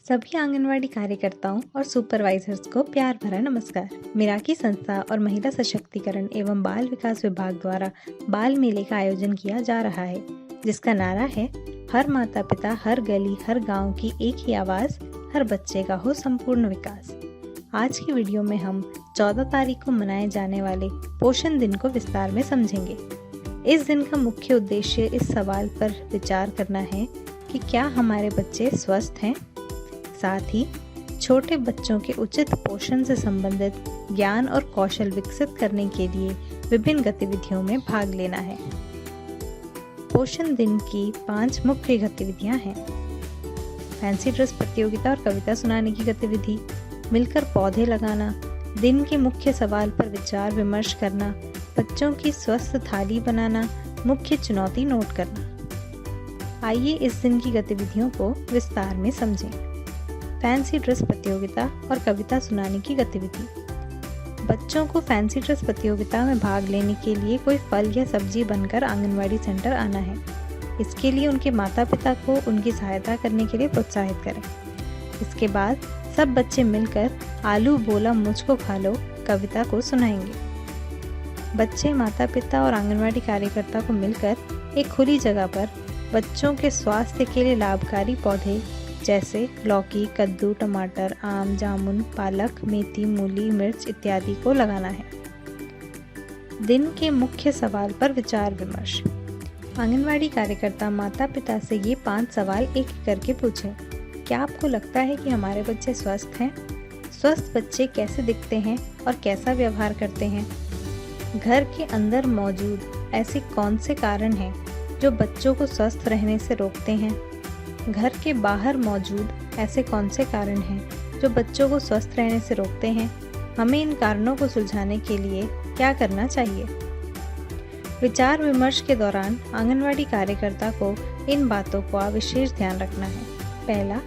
सभी आंगनवाड़ी कार्यकर्ताओं और सुपरवाइजर्स को प्यार भरा नमस्कार। मिराकी संस्था और महिला सशक्तिकरण एवं बाल विकास विभाग द्वारा बाल मेले का आयोजन किया जा रहा है, जिसका नारा है हर माता पिता, हर गली, हर गांव की एक ही आवाज़, हर बच्चे का हो संपूर्ण विकास। आज की वीडियो में हम 14 तारीख को मनाए जाने वाले पोषण दिन को विस्तार में समझेंगे। इस दिन का मुख्य उद्देश्य इस सवाल पर विचार करना है कि क्या हमारे बच्चे स्वस्थ हैं। साथ ही छोटे बच्चों के उचित पोषण से संबंधित ज्ञान और कौशल विकसित करने के लिए विभिन्न गतिविधियों में भाग लेना है। पोषण दिन की 5 मुख्य गतिविधियां हैं। फैंसी ड्रेस प्रतियोगिता और कविता सुनाने की गतिविधि, मिलकर पौधे लगाना, दिन के मुख्य सवाल पर विचार विमर्श करना, बच्चों की स्वस्थ थाली बनाना, मुख्य चुनौती नोट करना। आइए इस दिन की गतिविधियों को विस्तार में समझें। फैंसी ड्रेस प्रतियोगिता और कविता सुनाने की गतिविधि। बच्चों को फैंसी ड्रेस प्रतियोगिता में भाग लेने के लिए कोई फल या सब्जी बनकर आंगनवाड़ी सेंटर आना है। इसके लिए उनके माता पिता को उनकी सहायता करने के लिए प्रोत्साहित करें। इसके बाद सब बच्चे मिलकर आलू बोला मुझको खा लो कविता को सुनाएंगे। बच्चे, माता पिता और आंगनवाड़ी कार्यकर्ता को मिलकर एक खुली जगह पर बच्चों के स्वास्थ्य के लिए लाभकारी पौधे जैसे लौकी, कद्दू, टमाटर, आम, जामुन, पालक, मेथी, मूली, मिर्च इत्यादि को लगाना है। दिन के मुख्य सवाल पर विचार विमर्श। आंगनवाड़ी कार्यकर्ता माता पिता से ये 5 सवाल एक एक करके पूछें। क्या आपको लगता है कि हमारे बच्चे स्वस्थ हैं? स्वस्थ बच्चे कैसे दिखते हैं और कैसा व्यवहार करते हैं? घर के अंदर मौजूद ऐसे कौन से कारण हैं जो बच्चों को स्वस्थ रहने से रोकते हैं? घर के बाहर मौजूद ऐसे कौन से कारण हैं जो बच्चों को स्वस्थ रहने से रोकते हैं? हमें इन कारणों को सुलझाने के लिए क्या करना चाहिए? विचार विमर्श के दौरान आंगनवाड़ी कार्यकर्ता को इन बातों का विशेष ध्यान रखना है। पहला,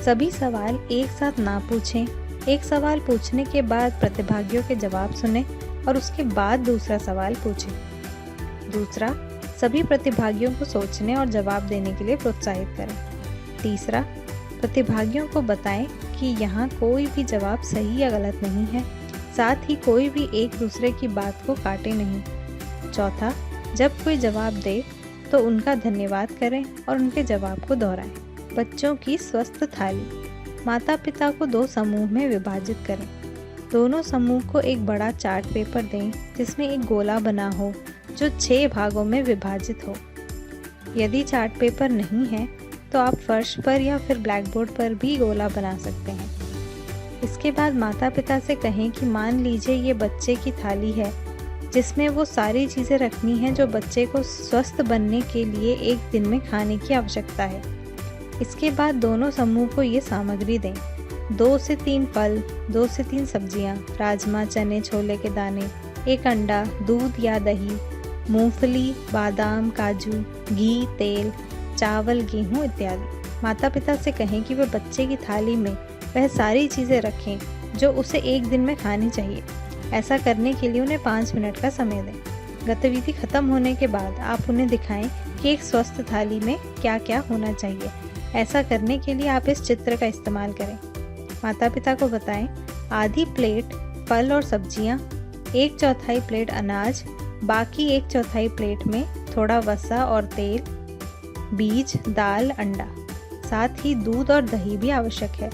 सभी सवाल एक साथ ना पूछें। एक सवाल पूछने के बाद प्रतिभागियों के जवाब सुनें और उसके बाद दूसरा सवाल पूछें। दूसरा, सभी प्रतिभागियों को सोचने और जवाब देने के लिए प्रोत्साहित करें। तीसरा, प्रतिभागियों को बताएं कि यहाँ कोई भी जवाब सही या गलत नहीं है, साथ ही कोई भी एक दूसरे की बात को काटे नहीं। चौथा, जब कोई जवाब दे तो उनका धन्यवाद करें और उनके जवाब को दोहराएं। बच्चों की स्वस्थ थाली। माता पिता को 2 समूह में विभाजित करें। दोनों समूह को एक बड़ा चार्ट पेपर दें जिसमें एक गोला बना हो जो 6 भागों में विभाजित हो। यदि चार्ट पेपर नहीं है तो आप फर्श पर या फिर ब्लैक बोर्ड पर भी गोला बना सकते हैं। इसके बाद माता पिता से कहें कि मान लीजिए ये बच्चे की थाली है जिसमें वो सारी चीज़ें रखनी हैं जो बच्चे को स्वस्थ बनने के लिए एक दिन में खाने की आवश्यकता है। इसके बाद दोनों समूह को ये सामग्री दें: 2 से 3 फल, 2 से 3 सब्जियां, राजमा, चने, छोले के दाने, 1 अंडा, दूध या दही, मूंगफली, बादाम, काजू, घी, तेल, चावल, गेहूं इत्यादि। माता पिता से कहें कि वे बच्चे की थाली में वह सारी चीज़ें रखें जो उसे एक दिन में खानी चाहिए। ऐसा करने के लिए उन्हें 5 मिनट का समय दें। गतिविधि खत्म होने के बाद आप उन्हें दिखाएं कि एक स्वस्थ थाली में क्या क्या होना चाहिए। ऐसा करने के लिए आप इस चित्र का इस्तेमाल करें। माता पिता को बताएं, आधी प्लेट फल और सब्जियां, 1/4 प्लेट अनाज, बाकी 1/4 प्लेट में थोड़ा वसा और तेल, बीज, दाल, अंडा, साथ ही दूध और दही भी आवश्यक है।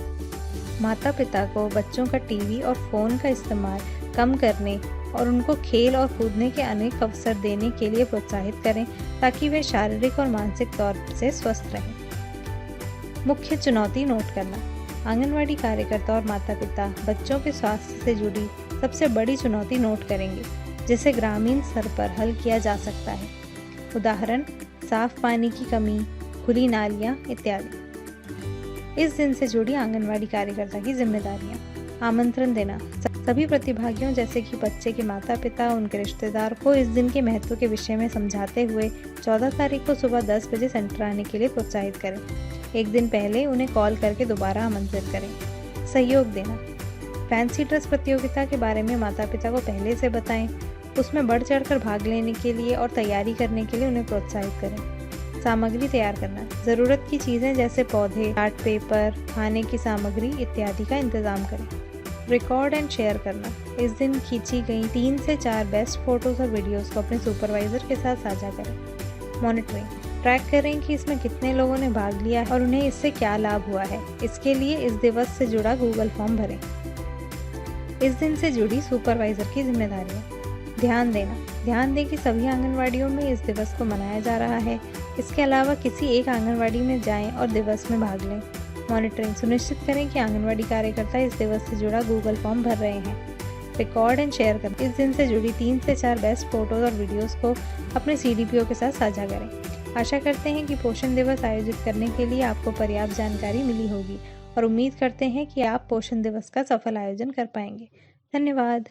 माता पिता को बच्चों का टीवी और फ़ोन का इस्तेमाल कम करने और उनको खेल और कूदने के अनेक अवसर देने के लिए प्रोत्साहित करें ताकि वे शारीरिक और मानसिक तौर से स्वस्थ रहें। मुख्य चुनौती नोट करना। आंगनवाड़ी कार्यकर्ता और माता पिता बच्चों के स्वास्थ्य से जुड़ी सबसे बड़ी चुनौती नोट करेंगे जिसे ग्रामीण स्तर पर हल किया जा सकता है। उदाहरण, साफ पानी की कमी, खुली नालियाँ इत्यादि। इस दिन से जुड़ी आंगनवाड़ी कार्यकर्ता की जिम्मेदारियाँ। आमंत्रण देना। सभी प्रतिभागियों जैसे कि बच्चे के माता पिता, उनके रिश्तेदार को इस दिन के महत्व के विषय में समझाते हुए 14 तारीख को सुबह 10 बजे सेंटर आने के लिए प्रोत्साहित करें। एक दिन पहले उन्हें कॉल करके दोबारा आमंत्रित करें। सहयोग देना। फैंसी ड्रेस प्रतियोगिता के बारे में माता पिता को पहले से बताएं। उसमें बढ़ चढ़कर भाग लेने के लिए और तैयारी करने के लिए उन्हें प्रोत्साहित करें। सामग्री तैयार करना। ज़रूरत की चीज़ें जैसे पौधे, चार्ट पेपर, खाने की सामग्री इत्यादि का इंतज़ाम करें। रिकॉर्ड एंड शेयर करना। इस दिन खींची गई 3 से 4 बेस्ट फ़ोटोज़ और वीडियोज़ को अपने सुपरवाइज़र के साथ साझा करें। मॉनिटरिंग। ट्रैक करें कि इसमें कितने लोगों ने भाग लिया है और उन्हें इससे क्या लाभ हुआ है। इसके लिए इस दिवस से जुड़ा गूगल फॉर्म भरें। इस दिन से जुड़ी सुपरवाइज़र की जिम्मेदारियाँ। ध्यान देना। ध्यान दें कि सभी आंगनवाड़ियों में इस दिवस को मनाया जा रहा है। इसके अलावा किसी एक आंगनवाड़ी में जाएं और दिवस में भाग लें। मॉनिटरिंग। सुनिश्चित करें कि आंगनवाड़ी कार्यकर्ता इस दिवस से जुड़ा गूगल फॉर्म भर रहे हैं। रिकॉर्ड एंड शेयर करें। इस दिन से जुड़ी 3 से 4 बेस्ट फोटोज़ और वीडियोज़ को अपने CDPO के साथ साझा करें। आशा करते हैं कि पोषण दिवस आयोजित करने के लिए आपको पर्याप्त जानकारी मिली होगी और उम्मीद करते हैं कि आप पोषण दिवस का सफल आयोजन कर पाएंगे। धन्यवाद।